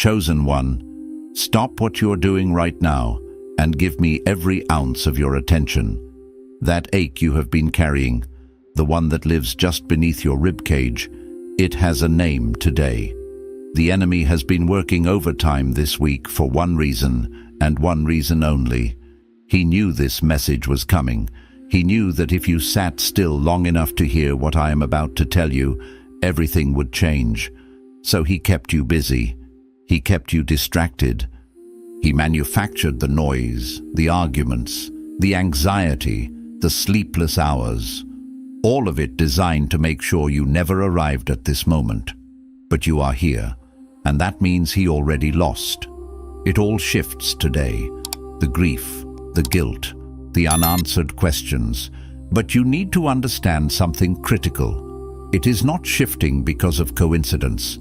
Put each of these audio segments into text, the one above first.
Chosen one, stop what you're doing right now and give me every ounce of your attention. That ache you have been carrying, the one that lives just beneath your ribcage, it has a name today. The enemy has been working overtime this week for one reason, and one reason only. He knew this message was coming. He knew that if you sat still long enough to hear what I am about to tell you, everything would change. So he kept you busy. He kept you distracted. He manufactured the noise, the arguments, the anxiety, the sleepless hours, all of it designed to make sure you never arrived at this moment. But you are here, and that means he already lost. It all shifts today. The grief, the guilt, the unanswered questions. But you need to understand something critical. It is not shifting because of coincidence.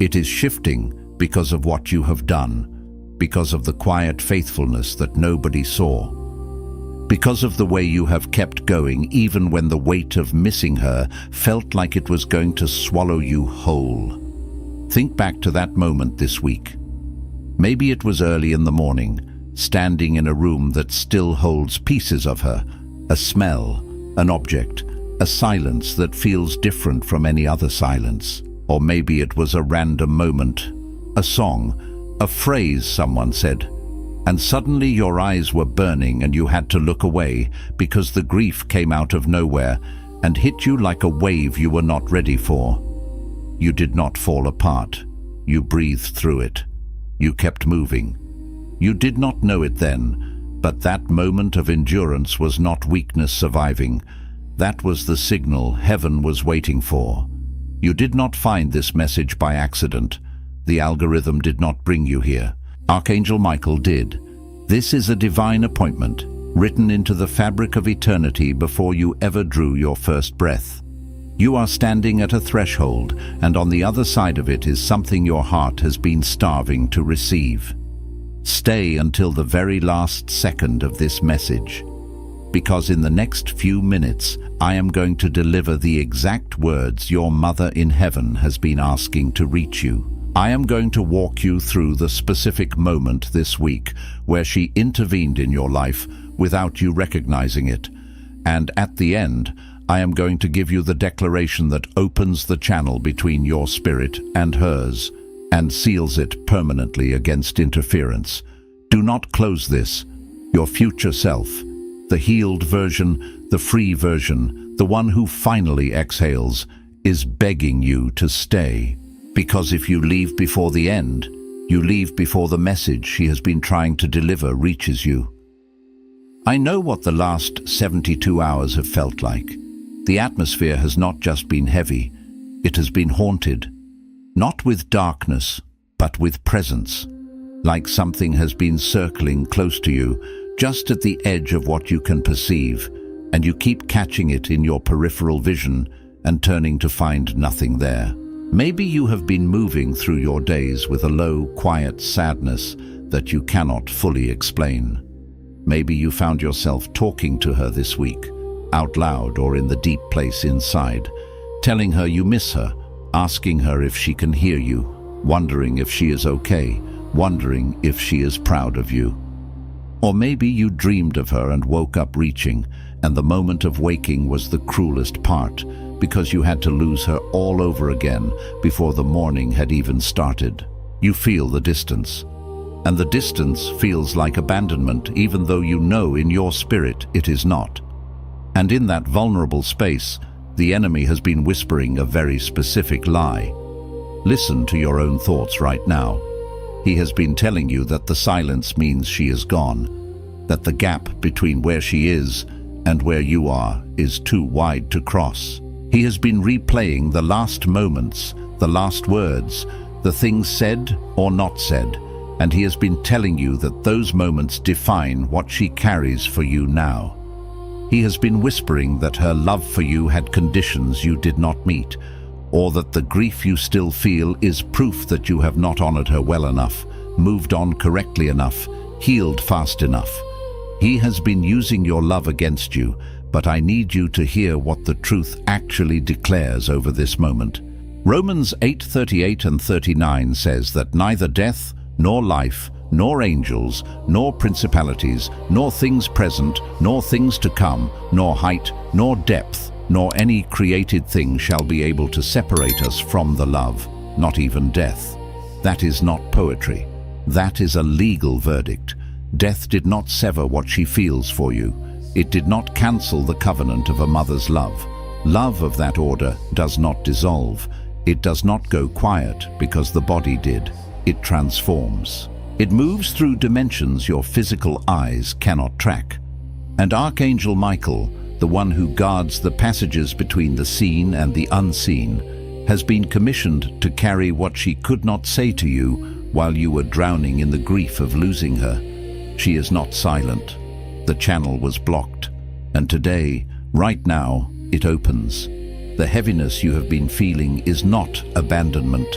It is shifting because of what you have done, because of the quiet faithfulness that nobody saw, because of the way you have kept going even when the weight of missing her felt like it was going to swallow you whole. Think back to that moment this week. Maybe it was early in the morning, standing in a room that still holds pieces of her, a smell, an object, a silence that feels different from any other silence. Or maybe it was a random moment, a song, a phrase someone said, and suddenly your eyes were burning and you had to look away because the grief came out of nowhere and hit you like a wave you were not ready for. You did not fall apart. You breathed through it. You kept moving. You did not know it then, but that moment of endurance was not weakness surviving. That was the signal heaven was waiting for. You did not find this message by accident. The algorithm did not bring you here. Archangel Michael did. This is a divine appointment, written into the fabric of eternity before you ever drew your first breath. You are standing at a threshold, and on the other side of it is something your heart has been starving to receive. Stay until the very last second of this message, because in the next few minutes, I am going to deliver the exact words your mother in heaven has been asking to reach you. I am going to walk you through the specific moment this week where she intervened in your life without you recognizing it. And at the end, I am going to give you the declaration that opens the channel between your spirit and hers and seals it permanently against interference. Do not close this. Your future self, the healed version, the free version, the one who finally exhales, is begging you to stay. Because if you leave before the end, you leave before the message she has been trying to deliver reaches you. I know what the last 72 hours have felt like. The atmosphere has not just been heavy, it has been haunted. Not with darkness, but with presence. Like something has been circling close to you, just at the edge of what you can perceive, and you keep catching it in your peripheral vision and turning to find nothing there. Maybe you have been moving through your days with a low, quiet sadness that you cannot fully explain. Maybe you found yourself talking to her this week, out loud or in the deep place inside, telling her you miss her, asking her if she can hear you, wondering if she is okay, wondering if she is proud of you. Or maybe you dreamed of her and woke up reaching, and the moment of waking was the cruelest part, because you had to lose her all over again before the morning had even started. You feel the distance, and the distance feels like abandonment, even though you know in your spirit it is not. And in that vulnerable space, the enemy has been whispering a very specific lie. Listen to your own thoughts right now. He has been telling you that the silence means she is gone, that the gap between where she is and where you are is too wide to cross. He has been replaying the last moments, the last words, the things said or not said, and he has been telling you that those moments define what she carries for you now. He has been whispering that her love for you had conditions you did not meet, or that the grief you still feel is proof that you have not honored her well enough, moved on correctly enough, healed fast enough. He has been using your love against you, but I need you to hear what the truth actually declares over this moment. Romans 8:38 and 39 says that neither death, nor life, nor angels, nor principalities, nor things present, nor things to come, nor height, nor depth, nor any created thing shall be able to separate us from the love, not even death. That is not poetry. That is a legal verdict. Death did not sever what she feels for you. It did not cancel the covenant of a mother's love. Love of that order does not dissolve. It does not go quiet because the body did. It transforms. It moves through dimensions your physical eyes cannot track. And Archangel Michael, the one who guards the passages between the seen and the unseen, has been commissioned to carry what she could not say to you while you were drowning in the grief of losing her. She is not silent. The channel was blocked, and today, right now, it opens. The heaviness you have been feeling is not abandonment.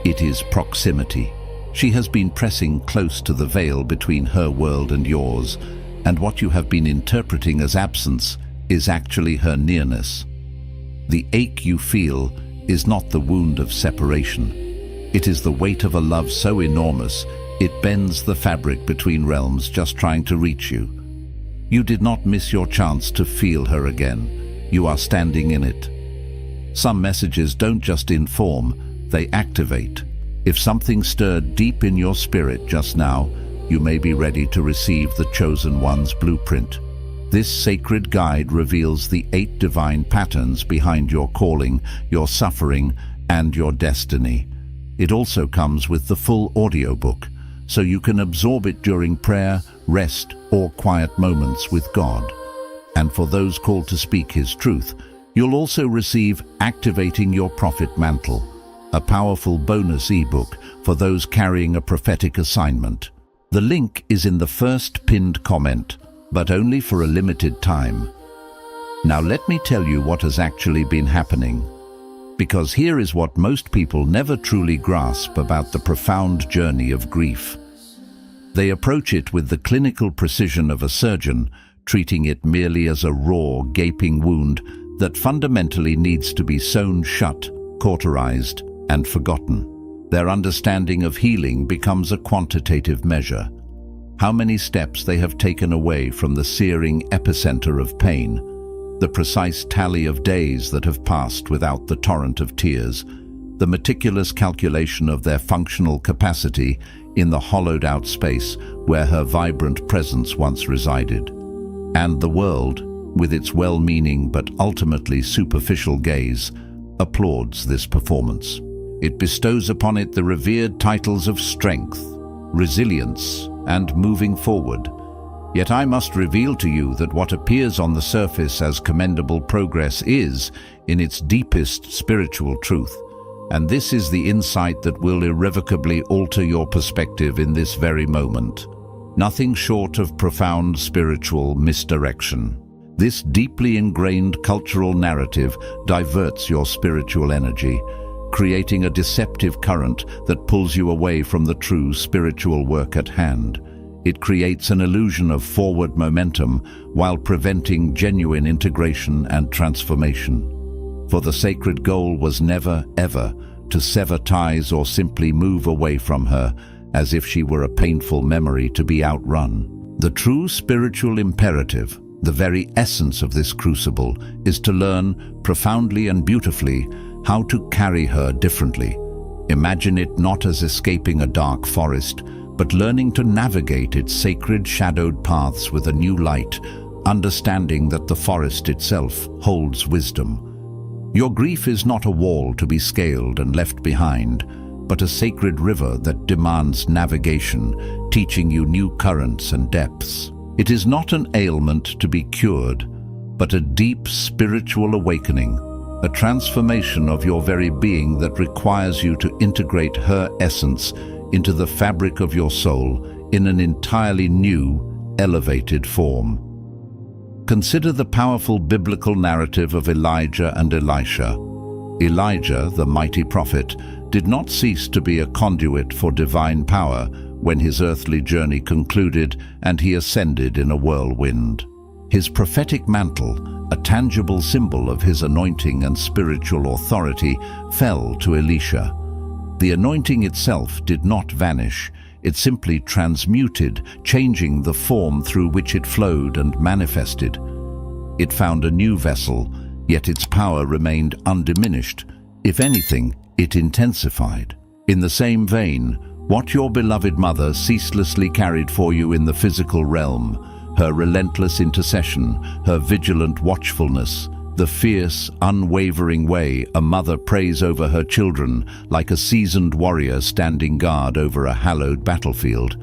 It is proximity. She has been pressing close to the veil between her world and yours, and what you have been interpreting as absence is actually her nearness. The ache you feel is not the wound of separation. It is the weight of a love so enormous it bends the fabric between realms just trying to reach you. You did not miss your chance to feel her again. You are standing in it. Some messages don't just inform, they activate. If something stirred deep in your spirit just now, you may be ready to receive the Chosen One's blueprint. This sacred guide reveals the 8 divine patterns behind your calling, your suffering, and your destiny. It also comes with the full audiobook, so you can absorb it during prayer, rest, or quiet moments with God. And for those called to speak His truth, you'll also receive Activating Your Prophet Mantle, a powerful bonus ebook for those carrying a prophetic assignment. The link is in the first pinned comment, but only for a limited time. Now let me tell you what has actually been happening, because here is what most people never truly grasp about the profound journey of grief. They approach it with the clinical precision of a surgeon, treating it merely as a raw, gaping wound that fundamentally needs to be sewn shut, cauterized, and forgotten. Their understanding of healing becomes a quantitative measure. How many steps they have taken away from the searing epicenter of pain, the precise tally of days that have passed without the torrent of tears, the meticulous calculation of their functional capacity in the hollowed-out space where her vibrant presence once resided. And the world, with its well-meaning but ultimately superficial gaze, applauds this performance. It bestows upon it the revered titles of strength, resilience, and moving forward. Yet I must reveal to you that what appears on the surface as commendable progress is, in its deepest spiritual truth, and this is the insight that will irrevocably alter your perspective in this very moment. Nothing short of profound spiritual misdirection. This deeply ingrained cultural narrative diverts your spiritual energy, creating a deceptive current that pulls you away from the true spiritual work at hand. It creates an illusion of forward momentum while preventing genuine integration and transformation. For the sacred goal was never, ever, to sever ties or simply move away from her as if she were a painful memory to be outrun. The true spiritual imperative, the very essence of this crucible, is to learn profoundly and beautifully how to carry her differently. Imagine it not as escaping a dark forest, but learning to navigate its sacred shadowed paths with a new light, understanding that the forest itself holds wisdom. Your grief is not a wall to be scaled and left behind, but a sacred river that demands navigation, teaching you new currents and depths. It is not an ailment to be cured, but a deep spiritual awakening, a transformation of your very being that requires you to integrate her essence into the fabric of your soul in an entirely new, elevated form. Consider the powerful biblical narrative of Elijah and Elisha. Elijah, the mighty prophet, did not cease to be a conduit for divine power when his earthly journey concluded and he ascended in a whirlwind. His prophetic mantle, a tangible symbol of his anointing and spiritual authority, fell to Elisha. The anointing itself did not vanish. It simply transmuted, changing the form through which it flowed and manifested. It found a new vessel, yet its power remained undiminished. If anything, it intensified. In the same vein, what your beloved mother ceaselessly carried for you in the physical realm, her relentless intercession, her vigilant watchfulness, the fierce, unwavering way a mother prays over her children like a seasoned warrior standing guard over a hallowed battlefield,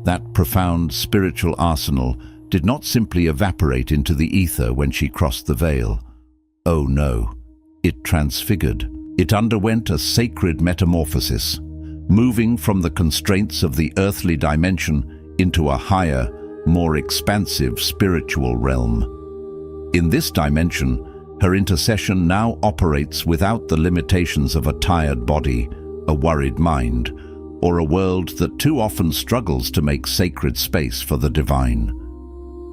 that profound spiritual arsenal did not simply evaporate into the ether when she crossed the veil. Oh no, it transfigured. It underwent a sacred metamorphosis, moving from the constraints of the earthly dimension into a higher, more expansive spiritual realm. In this dimension, her intercession now operates without the limitations of a tired body, a worried mind, or a world that too often struggles to make sacred space for the divine.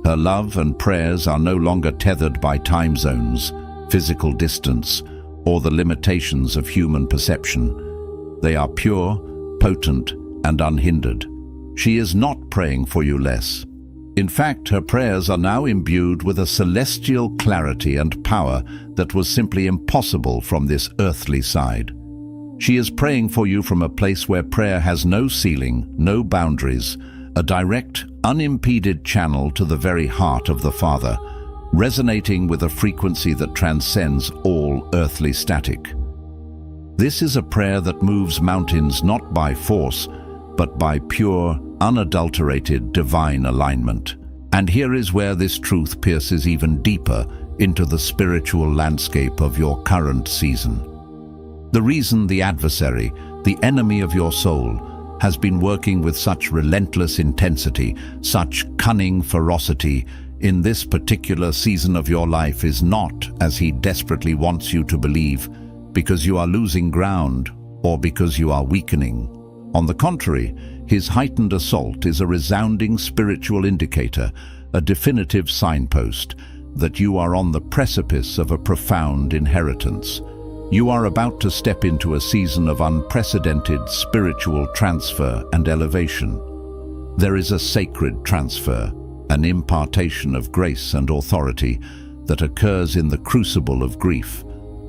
Her love and prayers are no longer tethered by time zones, physical distance, or the limitations of human perception. They are pure, potent, and unhindered. She is not praying for you less. In fact, her prayers are now imbued with a celestial clarity and power that was simply impossible from this earthly side. She is praying for you from a place where prayer has no ceiling, no boundaries, a direct, unimpeded channel to the very heart of the Father, resonating with a frequency that transcends all earthly static. This is a prayer that moves mountains not by force, but by pure, unadulterated divine alignment. And here is where this truth pierces even deeper into the spiritual landscape of your current season. The reason the adversary, the enemy of your soul, has been working with such relentless intensity, such cunning ferocity, in this particular season of your life is not, as he desperately wants you to believe, because you are losing ground or because you are weakening. On the contrary, his heightened assault is a resounding spiritual indicator, a definitive signpost that you are on the precipice of a profound inheritance. You are about to step into a season of unprecedented spiritual transfer and elevation. There is a sacred transfer, an impartation of grace and authority that occurs in the crucible of grief,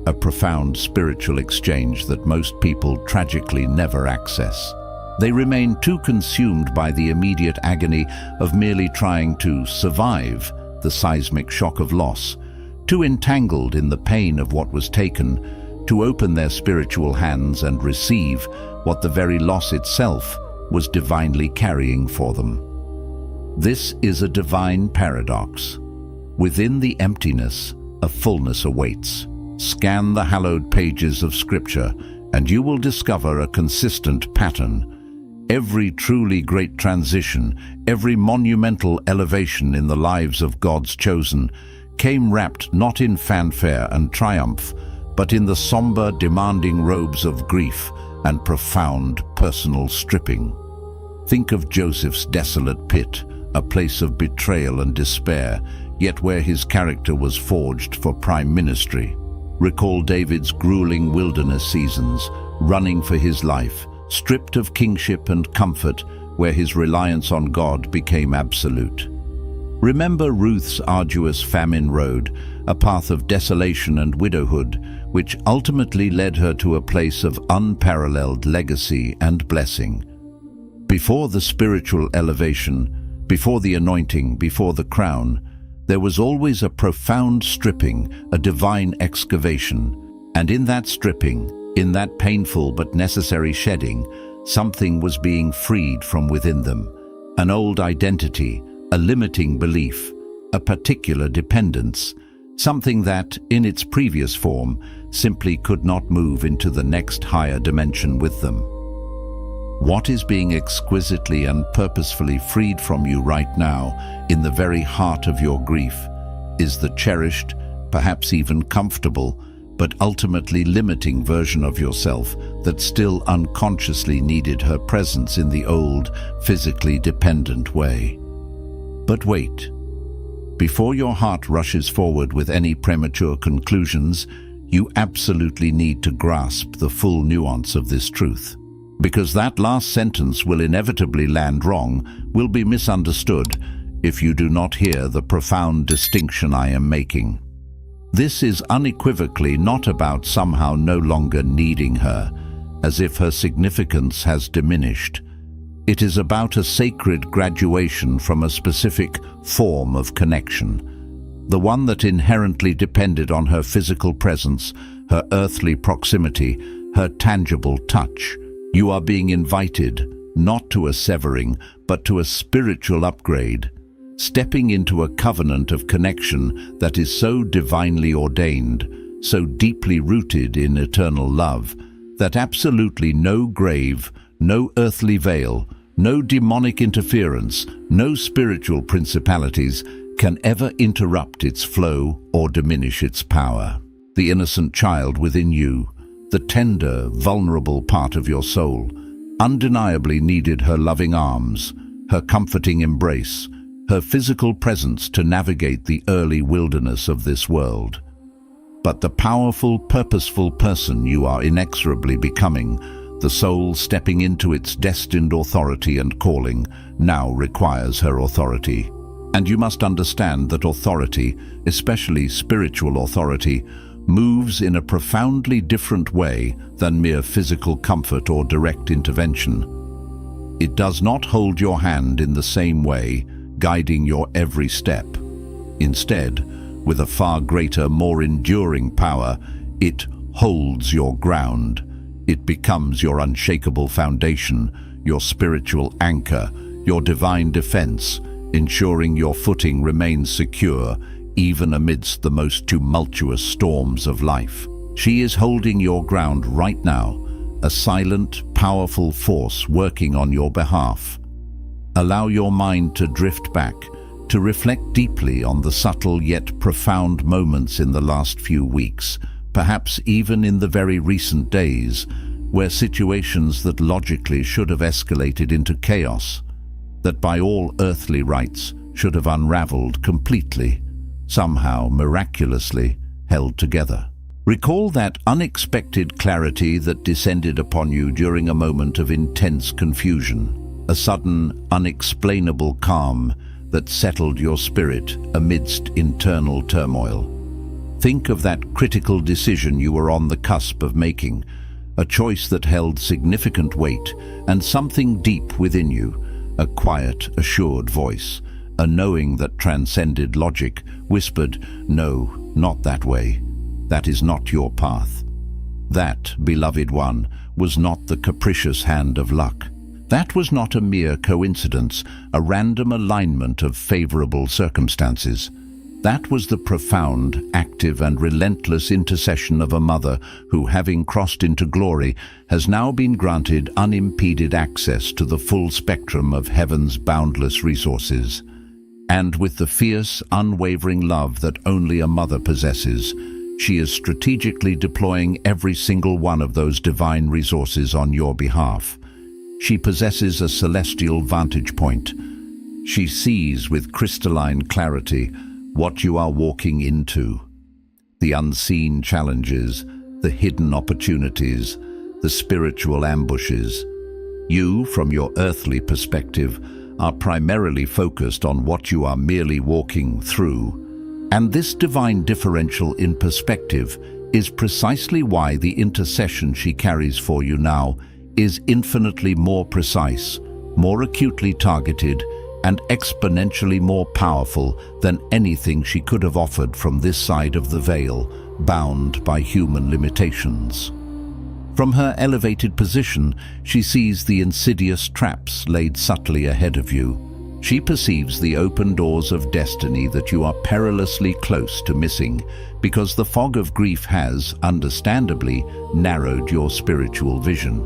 a profound spiritual exchange that most people tragically never access. They remain too consumed by the immediate agony of merely trying to survive the seismic shock of loss, too entangled in the pain of what was taken, to open their spiritual hands and receive what the very loss itself was divinely carrying for them. This is a divine paradox. Within the emptiness, a fullness awaits. Scan the hallowed pages of Scripture, and you will discover a consistent pattern. Every truly great transition, every monumental elevation in the lives of God's chosen, came wrapped not in fanfare and triumph, but in the somber, demanding robes of grief and profound personal stripping. Think of Joseph's desolate pit, a place of betrayal and despair, yet where his character was forged for prime ministry. Recall David's grueling wilderness seasons, running for his life, stripped of kingship and comfort, where his reliance on God became absolute. Remember Ruth's arduous famine road, a path of desolation and widowhood, which ultimately led her to a place of unparalleled legacy and blessing. Before the spiritual elevation, before the anointing, before the crown, there was always a profound stripping, a divine excavation, and in that stripping, in that painful but necessary shedding, something was being freed from within them, an old identity, a limiting belief, a particular dependence, something that, in its previous form, simply could not move into the next higher dimension with them. What is being exquisitely and purposefully freed from you right now, in the very heart of your grief, is the cherished, perhaps even comfortable, but ultimately limiting version of yourself that still unconsciously needed her presence in the old, physically dependent way. But wait, Before your heart rushes forward with any premature conclusions, you absolutely need to grasp the full nuance of this truth. Because that last sentence will inevitably land wrong, will be misunderstood, if you do not hear the profound distinction I am making. This is unequivocally not about somehow no longer needing her, as if her significance has diminished. It is about a sacred graduation from a specific form of connection, the one that inherently depended on her physical presence, her earthly proximity, her tangible touch. You are being invited, not to a severing, but to a spiritual upgrade, stepping into a covenant of connection that is so divinely ordained, so deeply rooted in eternal love, that absolutely no grave, no earthly veil, no demonic interference, no spiritual principalities can ever interrupt its flow or diminish its power. The innocent child within you, the tender, vulnerable part of your soul, undeniably needed her loving arms, her comforting embrace, her physical presence to navigate the early wilderness of this world. But the powerful, purposeful person you are inexorably becoming, the soul stepping into its destined authority and calling, now requires her authority. And you must understand that authority, especially spiritual authority, moves in a profoundly different way than mere physical comfort or direct intervention. It does not hold your hand in the same way, guiding your every step. Instead, with a far greater, more enduring power, it holds your ground. It becomes your unshakable foundation, your spiritual anchor, your divine defense, ensuring your footing remains secure even amidst the most tumultuous storms of life. She is holding your ground right now, a silent, powerful force working on your behalf. Allow your mind to drift back, to reflect deeply on the subtle yet profound moments in the last few weeks, perhaps even in the very recent days, where situations that logically should have escalated into chaos, that by all earthly rights should have unraveled completely, somehow miraculously held together. Recall that unexpected clarity that descended upon you during a moment of intense confusion, a sudden, unexplainable calm that settled your spirit amidst internal turmoil. Think of that critical decision you were on the cusp of making, a choice that held significant weight, and something deep within you, a quiet, assured voice, a knowing that transcended logic, whispered, "No, not that way. That is not your path." That, beloved one, was not the capricious hand of luck. That was not a mere coincidence, a random alignment of favorable circumstances. That was the profound, active and relentless intercession of a mother who, having crossed into glory, has now been granted unimpeded access to the full spectrum of heaven's boundless resources. And with the fierce, unwavering love that only a mother possesses, she is strategically deploying every single one of those divine resources on your behalf. She possesses a celestial vantage point. She sees with crystalline clarity what you are walking into. The unseen challenges, the hidden opportunities, the spiritual ambushes. You, from your earthly perspective, are primarily focused on what you are merely walking through. And this divine differential in perspective is precisely why the intercession she carries for you now is infinitely more precise, more acutely targeted, and exponentially more powerful than anything she could have offered from this side of the veil, bound by human limitations. From her elevated position, she sees the insidious traps laid subtly ahead of you. She perceives the open doors of destiny that you are perilously close to missing, because the fog of grief has, understandably, narrowed your spiritual vision.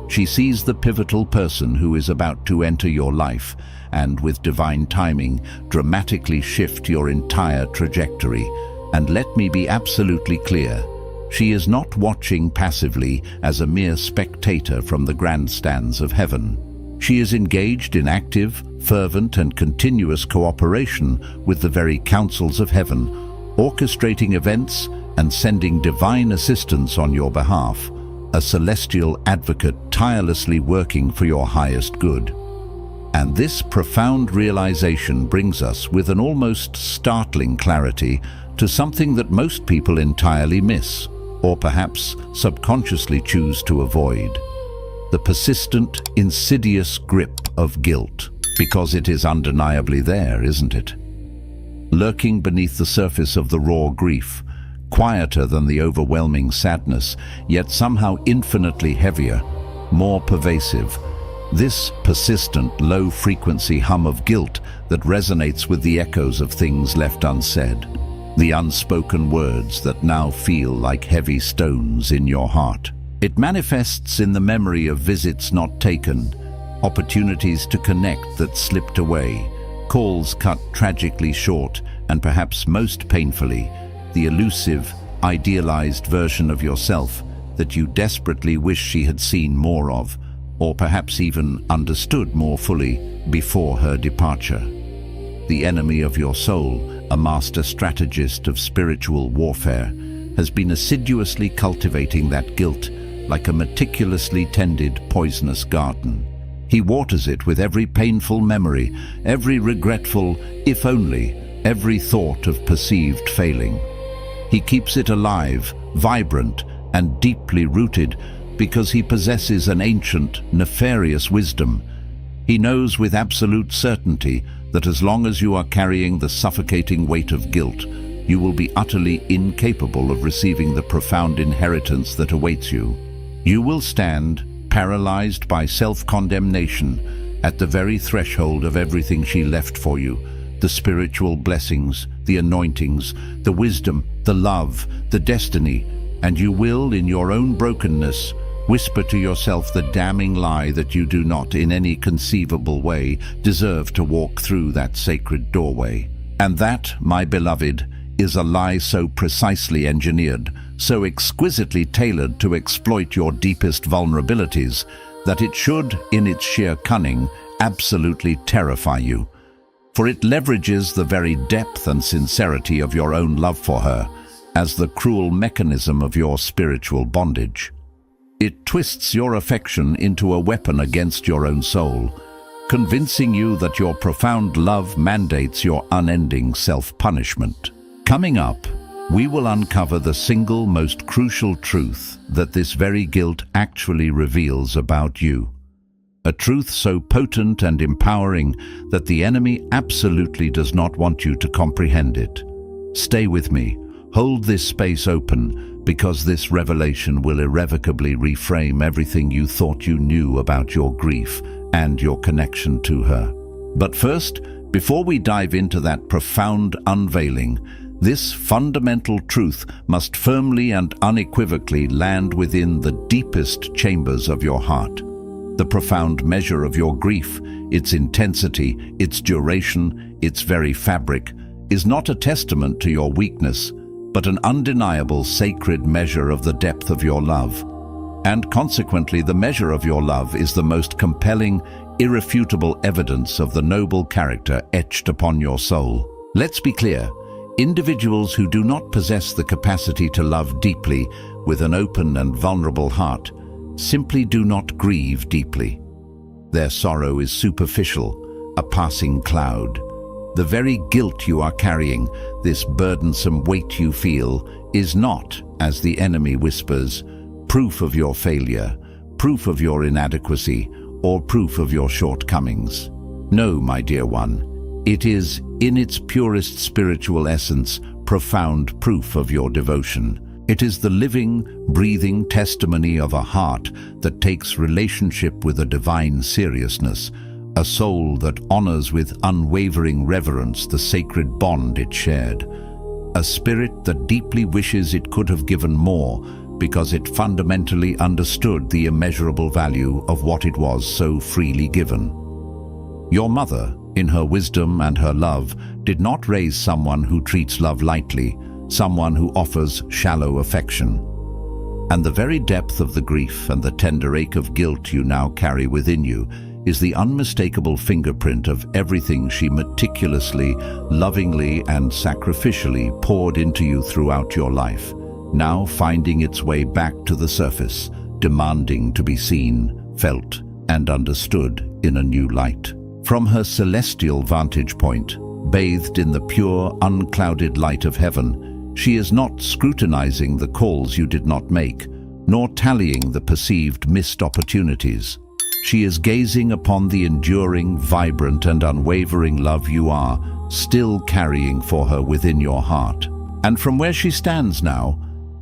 She sees the pivotal person who is about to enter your life and, with divine timing, dramatically shift your entire trajectory. And let me be absolutely clear, she is not watching passively as a mere spectator from the grandstands of heaven. She is engaged in active, fervent and continuous cooperation with the very counsels of heaven, orchestrating events and sending divine assistance on your behalf, a celestial advocate tirelessly working for your highest good. And this profound realization brings us with an almost startling clarity to something that most people entirely miss, or perhaps subconsciously choose to avoid: the persistent, insidious grip of guilt. Because it is undeniably there, isn't it? Lurking beneath the surface of the raw grief, quieter than the overwhelming sadness, yet somehow infinitely heavier, more pervasive. This persistent, low-frequency hum of guilt that resonates with the echoes of things left unsaid, the unspoken words that now feel like heavy stones in your heart. It manifests in the memory of visits not taken, opportunities to connect that slipped away, calls cut tragically short, and perhaps most painfully, the elusive, idealized version of yourself that you desperately wish she had seen more of, or perhaps even understood more fully before her departure. The enemy of your soul, a master strategist of spiritual warfare, has been assiduously cultivating that guilt like a meticulously tended poisonous garden. He waters it with every painful memory, every regretful "if only," every thought of perceived failing. He keeps it alive, vibrant, and deeply rooted because he possesses an ancient, nefarious wisdom. He knows with absolute certainty that as long as you are carrying the suffocating weight of guilt, you will be utterly incapable of receiving the profound inheritance that awaits you. You will stand, paralyzed by self-condemnation, at the very threshold of everything she left for you: the spiritual blessings, the anointings, the wisdom, the love, the destiny, and you will, in your own brokenness, whisper to yourself the damning lie that you do not, in any conceivable way, deserve to walk through that sacred doorway. And that, my beloved, is a lie so precisely engineered, so exquisitely tailored to exploit your deepest vulnerabilities, that it should, in its sheer cunning, absolutely terrify you. For it leverages the very depth and sincerity of your own love for her as the cruel mechanism of your spiritual bondage. It twists your affection into a weapon against your own soul, convincing you that your profound love mandates your unending self-punishment. Coming up, we will uncover the single most crucial truth that this very guilt actually reveals about you. A truth so potent and empowering that the enemy absolutely does not want you to comprehend it. Stay with me. Hold this space open, because this revelation will irrevocably reframe everything you thought you knew about your grief and your connection to her. But first, before we dive into that profound unveiling, this fundamental truth must firmly and unequivocally land within the deepest chambers of your heart. The profound measure of your grief, its intensity, its duration, its very fabric, is not a testament to your weakness, but an undeniable sacred measure of the depth of your love. And consequently, the measure of your love is the most compelling, irrefutable evidence of the noble character etched upon your soul. Let's be clear. Individuals who do not possess the capacity to love deeply with an open and vulnerable heart simply do not grieve deeply. Their sorrow is superficial, a passing cloud. The very guilt you are carrying, this burdensome weight you feel, is not, as the enemy whispers, proof of your failure, proof of your inadequacy, or proof of your shortcomings. No, my dear one. It is, in its purest spiritual essence, profound proof of your devotion. It is the living, breathing testimony of a heart that takes relationship with a divine seriousness, a soul that honors with unwavering reverence the sacred bond it shared, a spirit that deeply wishes it could have given more because it fundamentally understood the immeasurable value of what it was so freely given. Your mother, in her wisdom and her love, did not raise someone who treats love lightly, someone who offers shallow affection. And the very depth of the grief and the tender ache of guilt you now carry within you is the unmistakable fingerprint of everything she meticulously, lovingly, and sacrificially poured into you throughout your life, now finding its way back to the surface, demanding to be seen, felt, and understood in a new light. From her celestial vantage point, bathed in the pure, unclouded light of heaven, she is not scrutinizing the calls you did not make, nor tallying the perceived missed opportunities. She is gazing upon the enduring, vibrant, and unwavering love you are still carrying for her within your heart. And from where she stands now,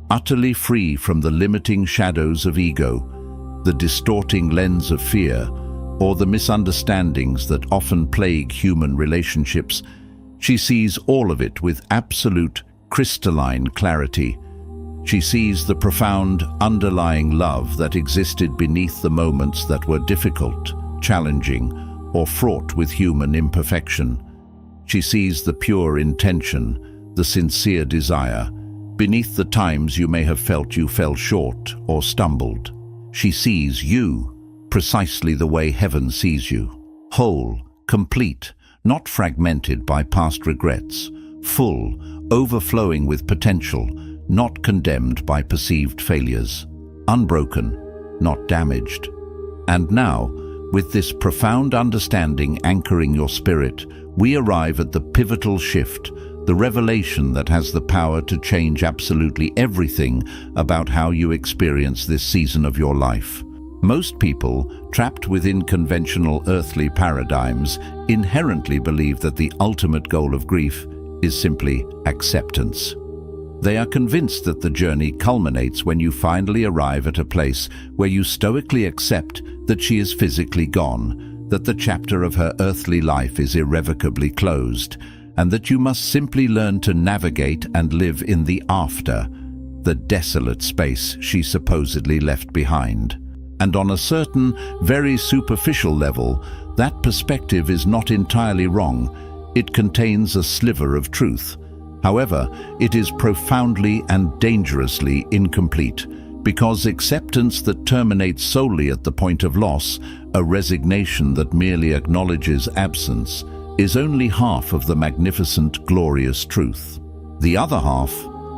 utterly free from the limiting shadows of ego, the distorting lens of fear, or the misunderstandings that often plague human relationships, she sees all of it with absolute, crystalline clarity. She sees the profound, underlying love that existed beneath the moments that were difficult, challenging, or fraught with human imperfection. She sees the pure intention, the sincere desire, beneath the times you may have felt you fell short or stumbled. She sees you precisely the way heaven sees you, whole, complete, not fragmented by past regrets, full, overflowing with potential, not condemned by perceived failures, unbroken, not damaged. And now, with this profound understanding anchoring your spirit, we arrive at the pivotal shift, the revelation that has the power to change absolutely everything about how you experience this season of your life. Most people, trapped within conventional earthly paradigms, inherently believe that the ultimate goal of grief is simply acceptance. They are convinced that the journey culminates when you finally arrive at a place where you stoically accept that she is physically gone, that the chapter of her earthly life is irrevocably closed, and that you must simply learn to navigate and live in the after, the desolate space she supposedly left behind. And on a certain, very superficial level, that perspective is not entirely wrong. It contains a sliver of truth. However, it is profoundly and dangerously incomplete, because acceptance that terminates solely at the point of loss, a resignation that merely acknowledges absence, is only half of the magnificent, glorious truth. The other half,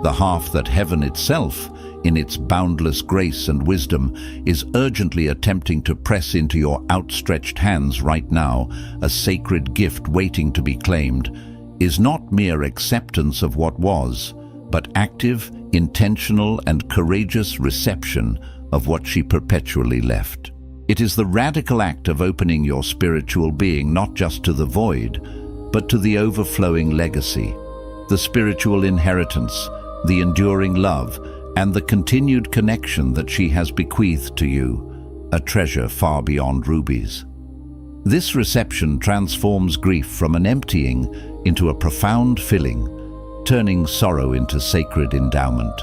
the half that heaven itself, in its boundless grace and wisdom, is urgently attempting to press into your outstretched hands right now, a sacred gift waiting to be claimed, is not mere acceptance of what was, but active, intentional, and courageous reception of what she perpetually left. It is the radical act of opening your spiritual being not just to the void, but to the overflowing legacy, the spiritual inheritance, the enduring love, and the continued connection that she has bequeathed to you, a treasure far beyond rubies. This reception transforms grief from an emptying into a profound filling, turning sorrow into sacred endowment.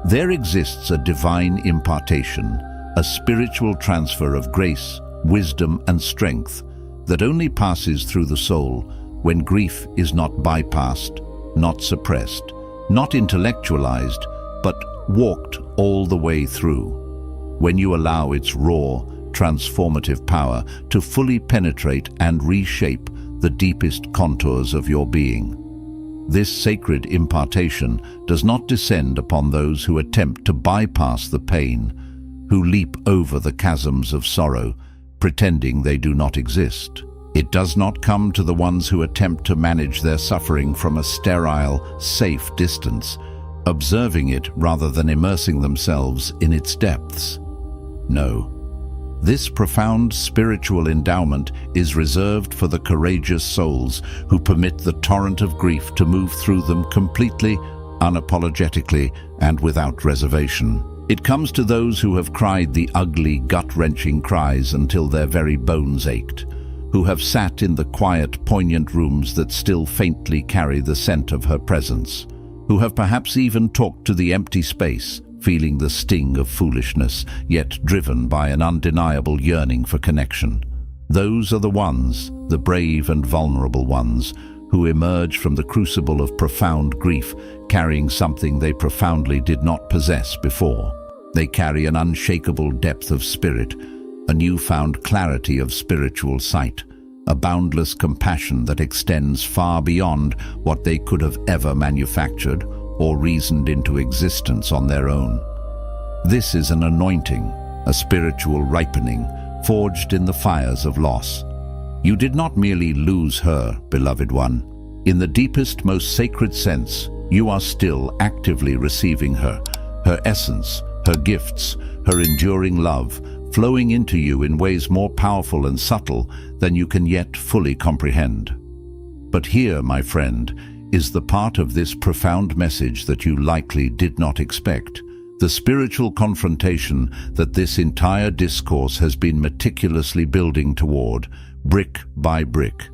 There exists a divine impartation, a spiritual transfer of grace, wisdom, and strength that only passes through the soul when grief is not bypassed, not suppressed, not intellectualized, but walked all the way through. When you allow its raw, transformative power to fully penetrate and reshape the deepest contours of your being. This sacred impartation does not descend upon those who attempt to bypass the pain, who leap over the chasms of sorrow, pretending they do not exist. It does not come to the ones who attempt to manage their suffering from a sterile, safe distance, observing it rather than immersing themselves in its depths. No. This profound spiritual endowment is reserved for the courageous souls who permit the torrent of grief to move through them completely, unapologetically, and without reservation. It comes to those who have cried the ugly, gut-wrenching cries until their very bones ached, who have sat in the quiet, poignant rooms that still faintly carry the scent of her presence, who have perhaps even talked to the empty space, feeling the sting of foolishness, yet driven by an undeniable yearning for connection. Those are the ones, the brave and vulnerable ones, who emerge from the crucible of profound grief, carrying something they profoundly did not possess before. They carry an unshakable depth of spirit, a newfound clarity of spiritual sight, a boundless compassion that extends far beyond what they could have ever manufactured or reasoned into existence on their own. This is an anointing, a spiritual ripening, forged in the fires of loss. You did not merely lose her, beloved one. In the deepest, most sacred sense, you are still actively receiving her, her essence, her gifts, her enduring love, flowing into you in ways more powerful and subtle than you can yet fully comprehend. But here, my friend, is the part of this profound message that you likely did not expect. The spiritual confrontation that this entire discourse has been meticulously building toward, brick by brick,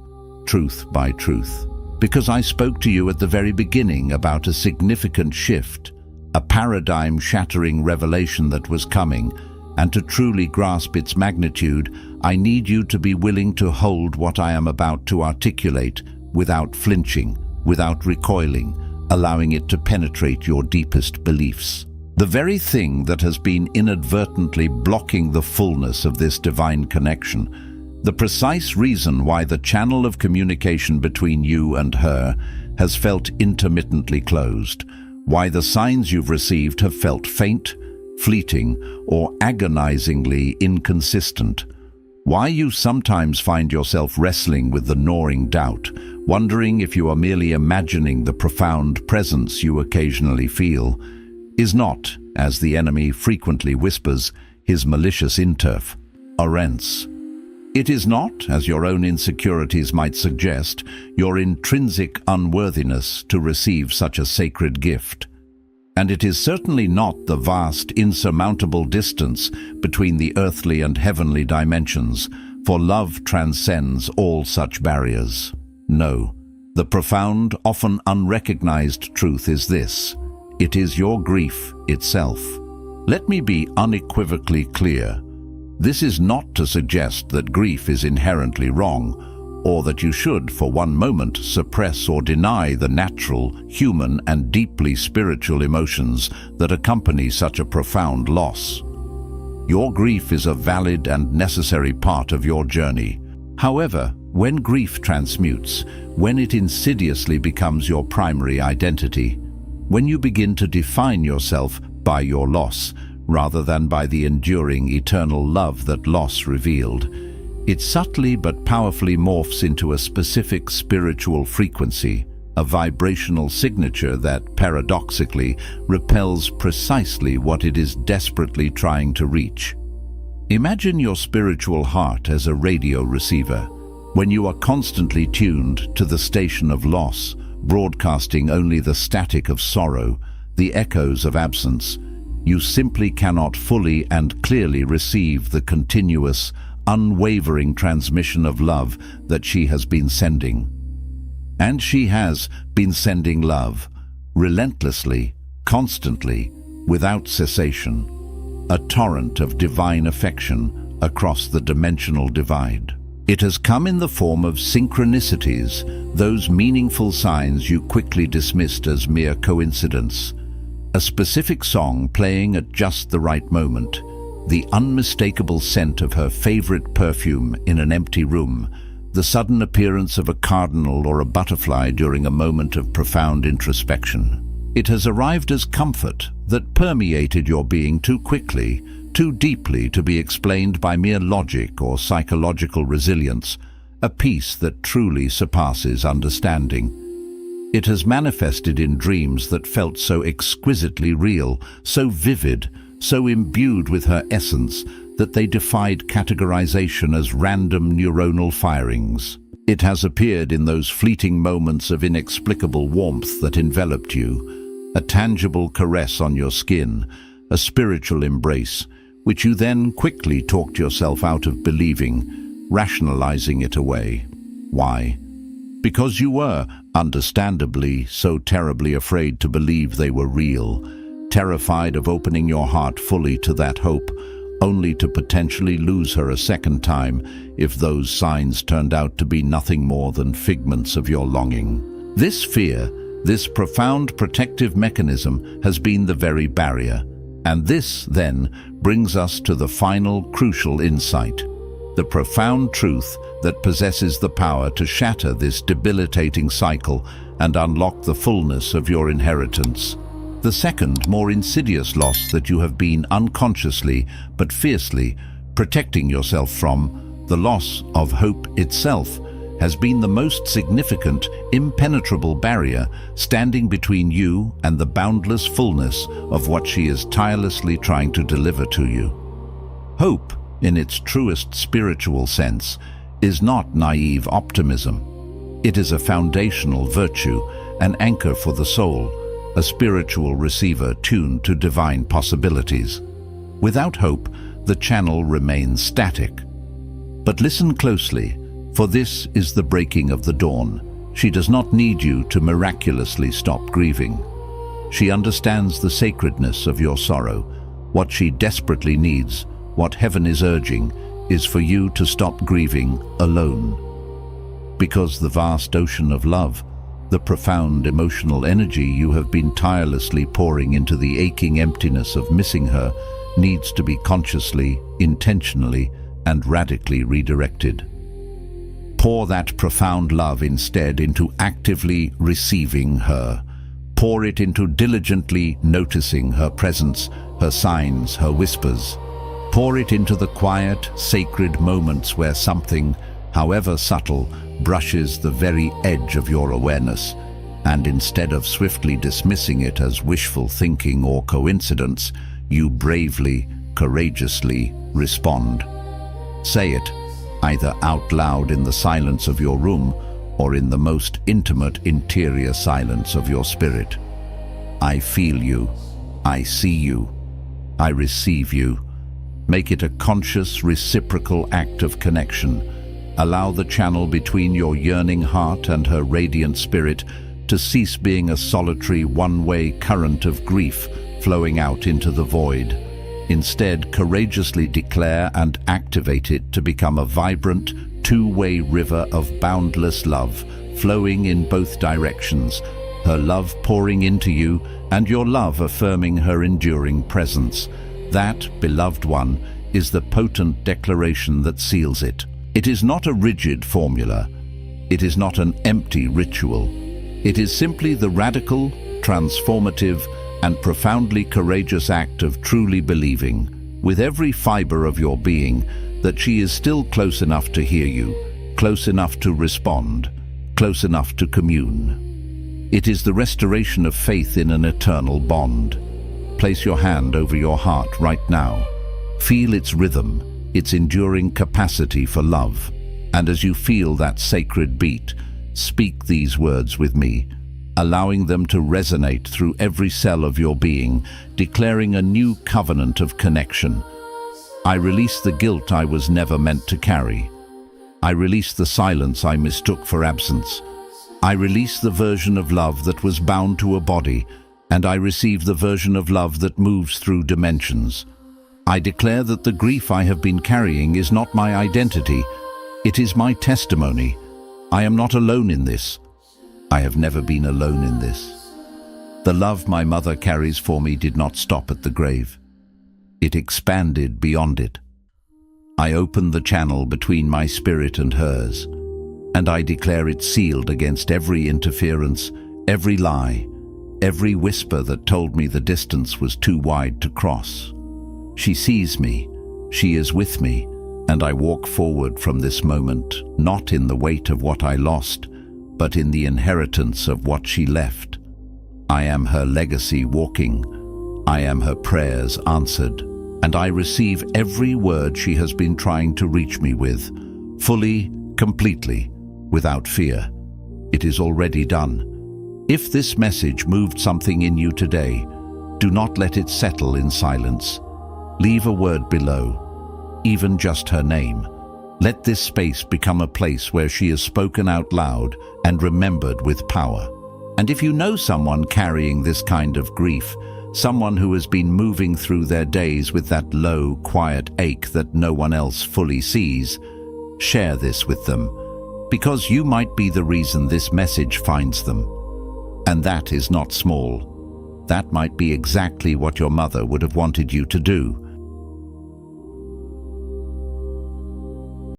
truth by truth. Because I spoke to you at the very beginning about a significant shift, a paradigm-shattering revelation that was coming, and to truly grasp its magnitude, I need you to be willing to hold what I am about to articulate without flinching, without recoiling, allowing it to penetrate your deepest beliefs. The very thing that has been inadvertently blocking the fullness of this divine connection, the precise reason why the channel of communication between you and her has felt intermittently closed, why the signs you've received have felt faint, fleeting, or agonizingly inconsistent, why you sometimes find yourself wrestling with the gnawing doubt, wondering if you are merely imagining the profound presence you occasionally feel, is not, as the enemy frequently whispers, his malicious interf, Arents. It is not, as your own insecurities might suggest, your intrinsic unworthiness to receive such a sacred gift. And it is certainly not the vast, insurmountable distance between the earthly and heavenly dimensions, for love transcends all such barriers. No, the profound, often unrecognized truth is this: it is your grief itself. Let me be unequivocally clear. This is not to suggest that grief is inherently wrong, or that you should, for one moment, suppress or deny the natural, human, and deeply spiritual emotions that accompany such a profound loss. Your grief is a valid and necessary part of your journey. However, when grief transmutes, when it insidiously becomes your primary identity, when you begin to define yourself by your loss, rather than by the enduring eternal love that loss revealed, it subtly but powerfully morphs into a specific spiritual frequency, a vibrational signature that, paradoxically, repels precisely what it is desperately trying to reach. Imagine your spiritual heart as a radio receiver. When you are constantly tuned to the station of loss, broadcasting only the static of sorrow, the echoes of absence, you simply cannot fully and clearly receive the continuous, unwavering transmission of love that she has been sending. And she has been sending love, relentlessly, constantly, without cessation, a torrent of divine affection across the dimensional divide. It has come in the form of synchronicities, those meaningful signs you quickly dismissed as mere coincidence. A specific song playing at just the right moment, the unmistakable scent of her favorite perfume in an empty room, the sudden appearance of a cardinal or a butterfly during a moment of profound introspection. It has arrived as comfort that permeated your being too quickly, too deeply to be explained by mere logic or psychological resilience, a peace that truly surpasses understanding. It has manifested in dreams that felt so exquisitely real, so vivid, so imbued with her essence that they defied categorization as random neuronal firings. It has appeared in those fleeting moments of inexplicable warmth that enveloped you, a tangible caress on your skin, a spiritual embrace, which you then quickly talked yourself out of believing, rationalizing it away. Why? Because you were, understandably, so terribly afraid to believe they were real, terrified of opening your heart fully to that hope, only to potentially lose her a second time if those signs turned out to be nothing more than figments of your longing. This fear, this profound protective mechanism, has been the very barrier, And this, then, brings us to the final crucial insight, the profound truth that possesses the power to shatter this debilitating cycle and unlock the fullness of your inheritance. The second, more insidious loss that you have been unconsciously but fiercely protecting yourself from, the loss of hope itself, has been the most significant, impenetrable barrier standing between you and the boundless fullness of what she is tirelessly trying to deliver to you. Hope, in its truest spiritual sense, is not naive optimism. It is a foundational virtue, an anchor for the soul, a spiritual receiver tuned to divine possibilities. Without hope, the channel remains static. But listen closely, for this is the breaking of the dawn. She does not need you to miraculously stop grieving. She understands the sacredness of your sorrow. What she desperately needs, what heaven is urging, is for you to stop grieving alone. Because the vast ocean of love, the profound emotional energy you have been tirelessly pouring into the aching emptiness of missing her, needs to be consciously, intentionally, and radically redirected. Pour that profound love instead into actively receiving her. Pour it into diligently noticing her presence, her signs, her whispers. Pour it into the quiet, sacred moments where something, however subtle, brushes the very edge of your awareness, and instead of swiftly dismissing it as wishful thinking or coincidence, you bravely, courageously respond. Say it, either out loud in the silence of your room or in the most intimate interior silence of your spirit. I feel you. I see you. I receive you. Make it a conscious, reciprocal act of connection. Allow the channel between your yearning heart and her radiant spirit to cease being a solitary, one-way current of grief flowing out into the void. Instead, courageously declare and activate it to become a vibrant, two-way river of boundless love, flowing in both directions, her love pouring into you and your love affirming her enduring presence. That, beloved one, is the potent declaration that seals it. It is not a rigid formula. It is not an empty ritual. It is simply the radical, transformative, and profoundly courageous act of truly believing, with every fiber of your being, that she is still close enough to hear you, close enough to respond, close enough to commune. It is the restoration of faith in an eternal bond. Place your hand over your heart right now. Feel its rhythm, its enduring capacity for love. And as you feel that sacred beat, speak these words with me, allowing them to resonate through every cell of your being, declaring a new covenant of connection. I release the guilt I was never meant to carry. I release the silence I mistook for absence. I release the version of love that was bound to a body, and I receive the version of love that moves through dimensions. I declare that the grief I have been carrying is not my identity. It is my testimony. I am not alone in this. I have never been alone in this. The love my mother carries for me did not stop at the grave. It expanded beyond it. I open the channel between my spirit and hers, and I declare it sealed against every interference, every lie, every whisper that told me the distance was too wide to cross. She sees me, she is with me, and I walk forward from this moment, not in the weight of what I lost, but in the inheritance of what she left. I am her legacy walking. I am her prayers answered, and I receive every word she has been trying to reach me with, fully, completely, without fear. It is already done. If this message moved something in you today, do not let it settle in silence. Leave a word below, even just her name. Let this space become a place where she is spoken out loud and remembered with power. And if you know someone carrying this kind of grief, someone who has been moving through their days with that low, quiet ache that no one else fully sees, share this with them, because you might be the reason this message finds them. And that is not small. That might be exactly what your mother would have wanted you to do.